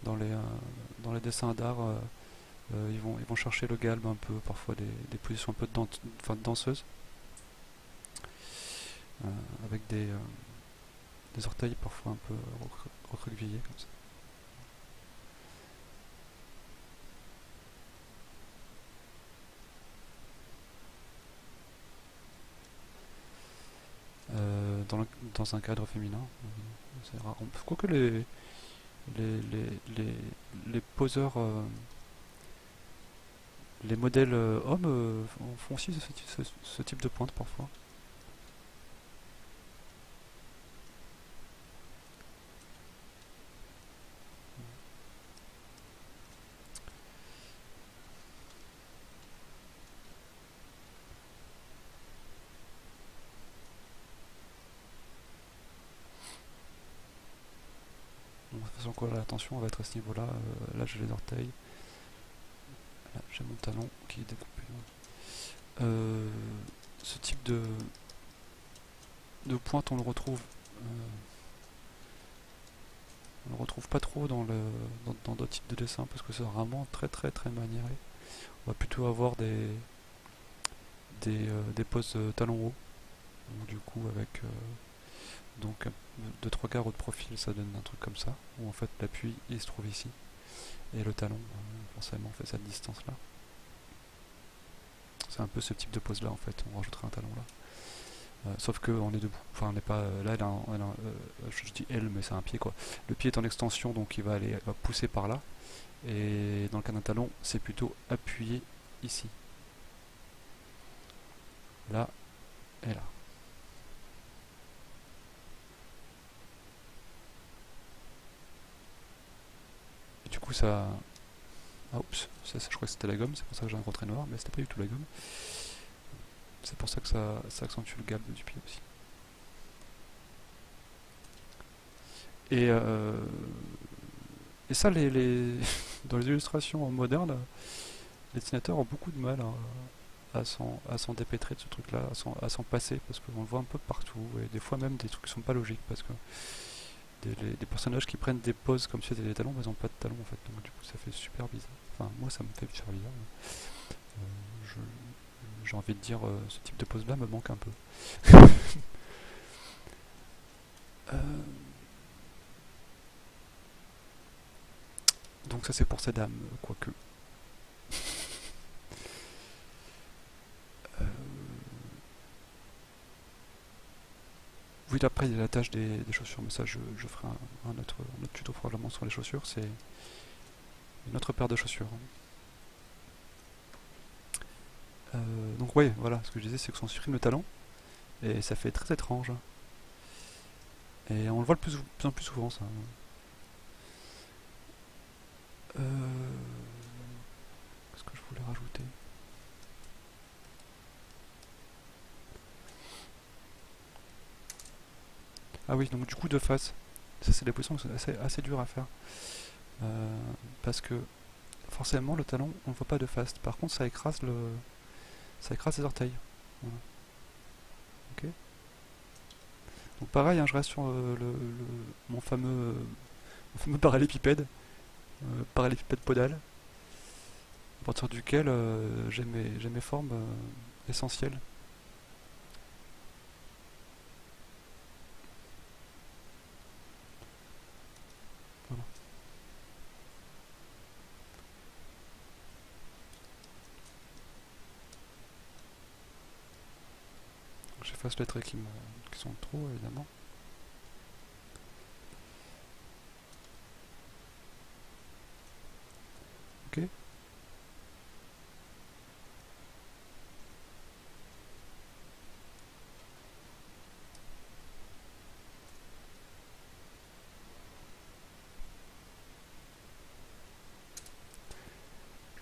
S1: Dans les dessins d'art, ils vont chercher le galbe un peu, parfois des positions un peu enfin, de danseuse, euh, avec des orteils parfois un peu recroquevillés comme ça. Dans, dans un cadre féminin, c'est rare. Quoique les, les, les, les poseurs, les modèles hommes font aussi ce type de pointe parfois. Bon, de toute façon, quoi, l'attention va être à ce niveau-là. Là, j'ai les orteils. Là, j'ai mon talon qui est découpé. Euh, Ce type de pointe, on le retrouve pas trop dans d'autres types de dessins parce que c'est vraiment très maniéré. On va plutôt avoir des poses talons hauts. Donc, du coup, avec donc 2-3 carreaux de profil, ça donne un truc comme ça, où en fait l'appui il se trouve ici, et le talon forcément fait cette distance là. C'est un peu ce type de pose là en fait, on rajouterait un talon là. Sauf que on est debout, enfin on n'est pas là, je dis elle mais c'est un pied quoi. Le pied est en extension donc il va pousser par là, et dans le cas d'un talon c'est plutôt appuyé ici, là et là. Et du coup ça... Ah oups, ça, je crois que c'était la gomme, c'est pour ça que j'ai un gros trait noir, mais c'était pas du tout la gomme. C'est pour ça que ça accentue le galbe du pied aussi. Et, et ça, dans les illustrations modernes, les dessinateurs ont beaucoup de mal à s'en dépêtrer de ce truc-là, à s'en passer, parce qu'on le voit un peu partout, et des fois même des trucs qui sont pas logiques, parce que des personnages qui prennent des poses comme si c'était des talons, mais ils n'ont pas de talons en fait, donc du coup ça fait super bizarre. Enfin, moi ça me fait super bizarre. Je, j'ai envie de dire, ce type de pose-là me manque un peu. Euh, donc ça c'est pour ces dames, quoique. Euh, oui, après il y a la tâche des chaussures, mais ça je ferai un autre tuto probablement sur les chaussures. C'est une autre paire de chaussures. Donc ouais, voilà, ce que je disais c'est que on supprime le talon, et ça fait très étrange. Et on le voit de plus en plus souvent ça. Qu'est-ce que je voulais rajouter? Ah oui, donc du coup de face, ça c'est des positions qui sont assez dures à faire. Parce que forcément le talon on ne voit pas de face. Par contre ça écrase les orteils. Voilà. Ok. Donc pareil, hein, je reste sur mon fameux parallépipède podal, à partir duquel j'ai mes formes essentielles. Voilà. J'efface les traits qui sont trop évidemment. Ok.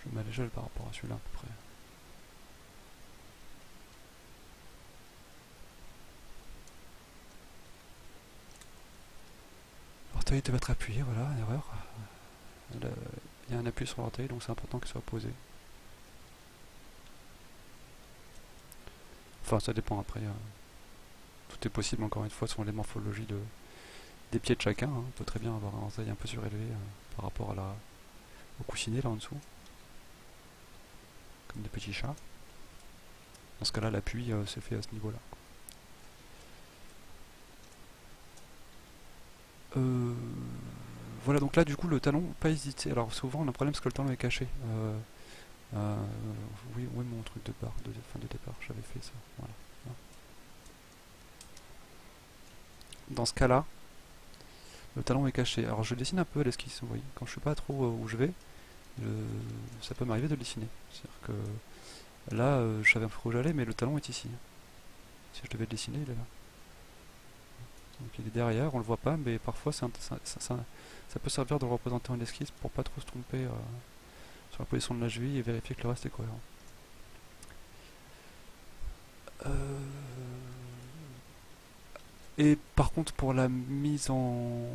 S1: Je mets à l'échelle par rapport à celui-là à peu près. L'orteil devait être appuyé, voilà, erreur. Il y a un appui sur l'orteil, donc c'est important qu'il soit posé. Enfin, ça dépend après. tout est possible encore une fois selon les morphologies des pieds de chacun. Hein. On peut très bien avoir un orteil un peu surélevé par rapport au coussinet là en dessous, comme des petits chats. Dans ce cas-là, l'appui se fait à ce niveau-là. Voilà, donc là du coup le talon, pas hésiter. Alors souvent on a un problème parce que le talon est caché. Oui, où est mon truc de barre de fin de départ? J'avais fait ça. Voilà. Dans ce cas-là, le talon est caché. Alors je dessine un peu à l'esquisse, vous voyez. Quand je sais pas trop où je vais, ça peut m'arriver de le dessiner. C'est-à-dire que là, je savais un peu où j'allais, mais le talon est ici. Si je devais le dessiner, il est là. Donc il est derrière, on le voit pas, mais parfois ça peut servir de le représenter en esquisse pour pas trop se tromper sur la position de la cheville et vérifier que le reste est cohérent. Et par contre pour la mise en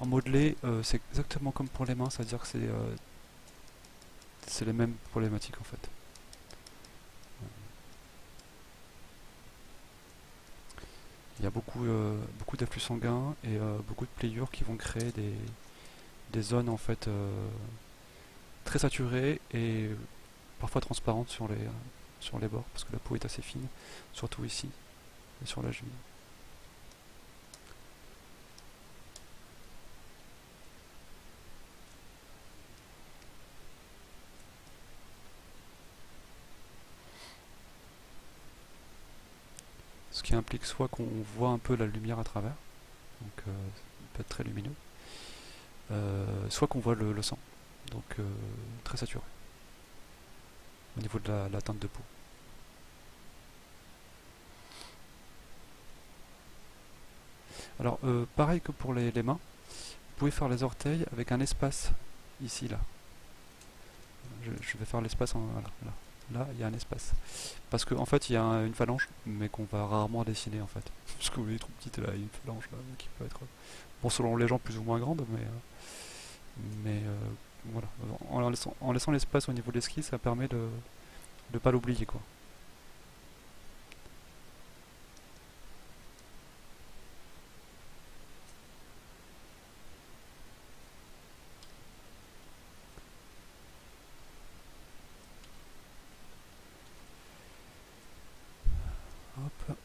S1: modelé, c'est exactement comme pour les mains, c'est-à-dire que c'est les mêmes problématiques en fait. Il y a beaucoup d'afflux sanguins et beaucoup de pliures qui vont créer des zones en fait très saturées et parfois transparentes sur les bords parce que la peau est assez fine, surtout ici et sur la cheville. Ce qui implique soit qu'on voit un peu la lumière à travers, donc ça peut être très lumineux, soit qu'on voit le sang, donc très saturé au niveau de la teinte de peau. Alors pareil que pour les mains, vous pouvez faire les orteils avec un espace ici, là. Je vais faire l'espace voilà, là. Là, il y a un espace. Parce qu'en fait, il y a une phalange, mais qu'on va rarement dessiner en fait. Parce que vous voyez trop petite là, il y a une phalange là, qui peut être, bon, selon les gens plus ou moins grande, mais voilà. En laissant l'espace au niveau de l'esquisse, ça permet de ne pas l'oublier quoi. Hop.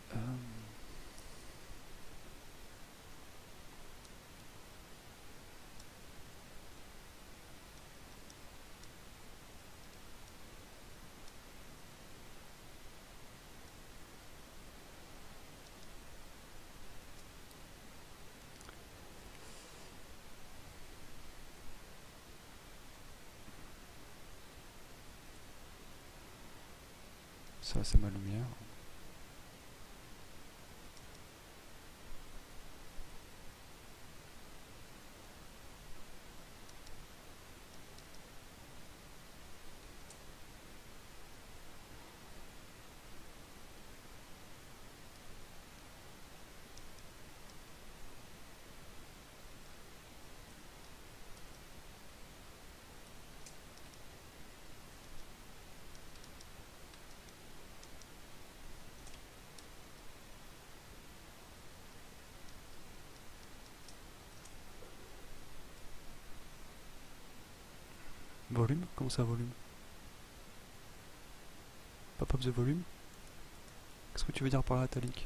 S1: Ça, c'est ma lumière. Volume? Comment ça, volume? Pop-up the volume? Qu'est-ce que tu veux dire par là, italique?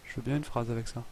S1: Je veux bien une phrase avec ça.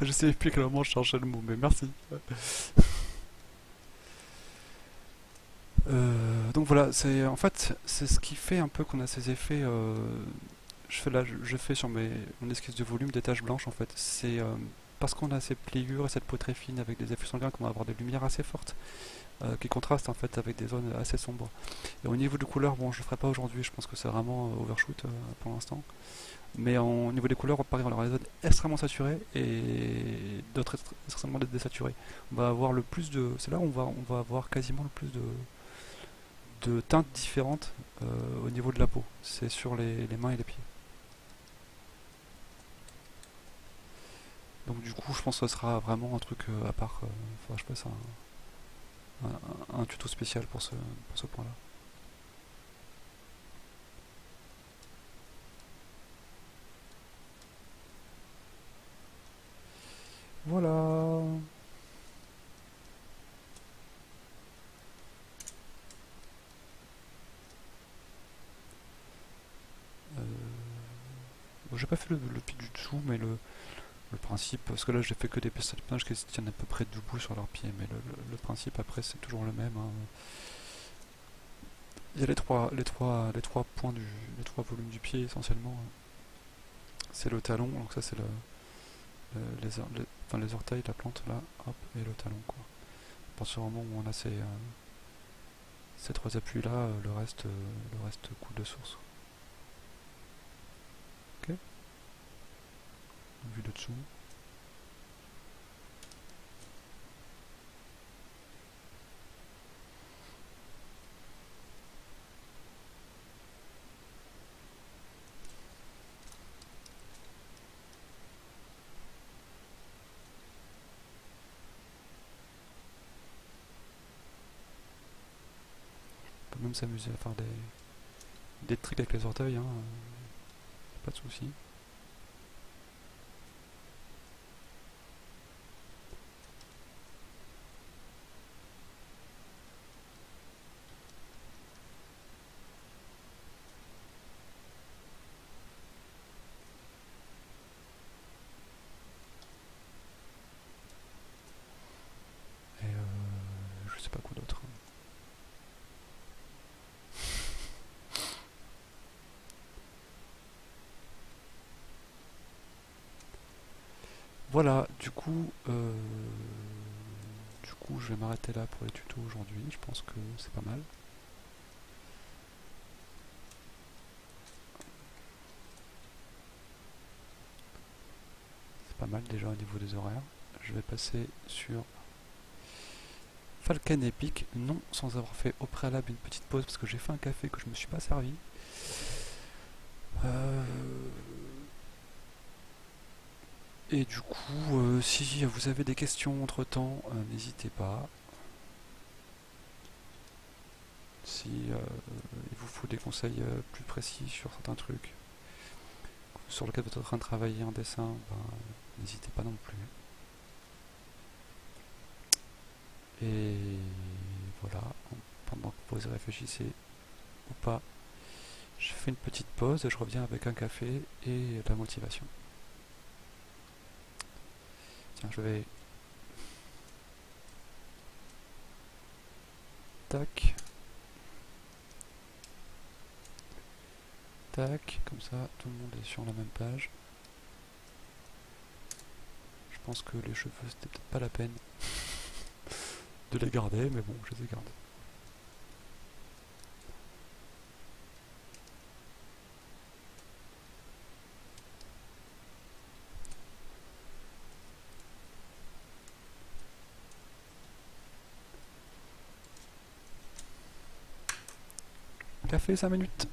S1: Je sais plus à quel moment je cherchais le mot, mais merci. Donc voilà, c'est en fait c'est ce qui fait un peu qu'on a ces effets. Je fais là, je fais sur mon esquisse de volume des taches blanches en fait. C'est parce qu'on a ces pliures et cette peau très fine avec des effets sanguins qu'on va avoir des lumières assez fortes qui contrastent en fait avec des zones assez sombres. Et au niveau de couleurs, bon, je le ferai pas aujourd'hui. Je pense que c'est vraiment overshoot pour l'instant. Mais au niveau des couleurs, pareil, on aura des zones extrêmement saturées et d'autres extrêmement désaturées. On va avoir le plus de, c'est là où on va avoir quasiment le plus de teintes différentes au niveau de la peau. C'est sur les mains et les pieds. Donc du coup, je pense que ce sera vraiment un truc à part. Faudra que je fasse un tuto spécial pour ce point-là. Voilà. Bon, j'ai pas fait le pied du dessous, mais le principe, parce que là j'ai fait que des personnages qui se tiennent à peu près debout sur leurs pieds, mais le principe après c'est toujours le même, hein. Il y a les trois points les trois volumes du pied essentiellement. C'est le talon, donc ça c'est enfin, les orteils, la plante là, hop, et le talon quoi. À partir du moment où on a ces trois appuis là, le reste coule de source. Ok, vue de dessous. On peut même s'amuser à faire des tricks avec les orteils, hein, pas de soucis. Et je sais pas quoi d'autre. Voilà, du coup, je vais m'arrêter là pour les tutos aujourd'hui. Je pense que c'est pas mal. C'est pas mal déjà au niveau des horaires. Je vais passer sur Falcon Epic, non sans avoir fait au préalable une petite pause parce que j'ai fait un café que je me suis pas servi. Et du coup, si vous avez des questions entre temps, n'hésitez pas. Si il vous faut des conseils plus précis sur certains trucs sur lesquels vous êtes en train de travailler en dessin, ben, n'hésitez pas non plus. Et voilà, pendant que vous réfléchissez ou pas, je fais une petite pause et je reviens avec un café et la motivation. Tiens, je vais... Tac. Tac, comme ça tout le monde est sur la même page. Je pense que les cheveux c'était peut-être pas la peine de les garder, mais bon, je les ai gardés. Café 5 minutes.